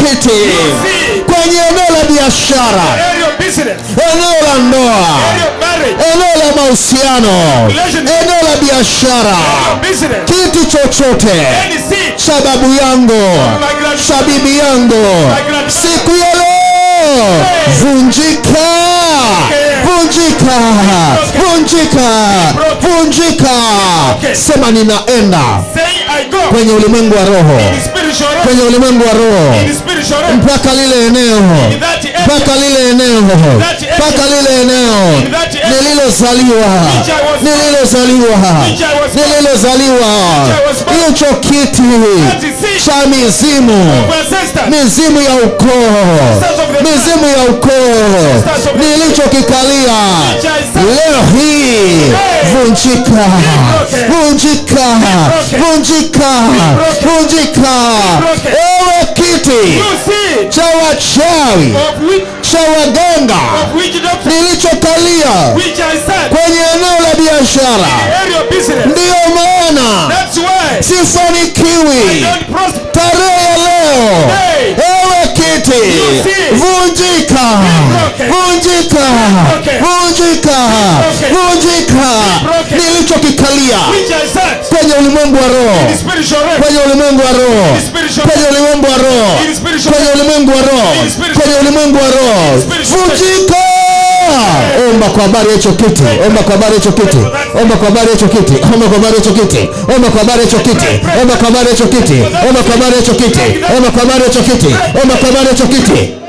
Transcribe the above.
kiti kwenye eneo la biashara, eneo la ndoa, eneo la mahusiano, eneo la biashara, kiti chochote cha babu yangu, cha bibi yangu, siku ya leo vunjika, vunjika, vunjika, vunjika. Sema ninaenda kwenye ulimwengu wa roho, kwenye ulimwengu wa roho, mpaka lile eneo, mpaka lile eneo, mpaka lile eneo nililozaliwa, nililozaliwa, nililozaliwa. Hicho kiti cha mizimu, mizimu ya ukoo, mizimu ya ukoo nilichokikalia leo hii vunjika, vunjika, vunjika, vunjika. Ewe kiti cha wachawi, cha waganga nilichokalia kwenye eneo la biashara, ndiyo maana sifanikiwi tarehe ya leo. Ewe kiti vunjika, vunjika, vunjika, vunjika. Nilichokikalia kwenye ulimwengu wa roho, kwenye ulimwengu wa roho, kwenye ulimwengu wa roho, kwenye ulimwengu wa roho, kwenye ulimwengu wa roho, vunjika. Omba kwa habari ya hicho kiti, omba kwa habari ya hicho kiti, omba kwa habari ya hicho kiti, omba kwa habari ya hicho kiti, omba kwa habari ya hicho kiti, omba kwa habari ya hicho kiti, omba kwa habari ya hicho kiti, omba kwa habari ya hicho kiti, omba kwa habari ya hicho kiti.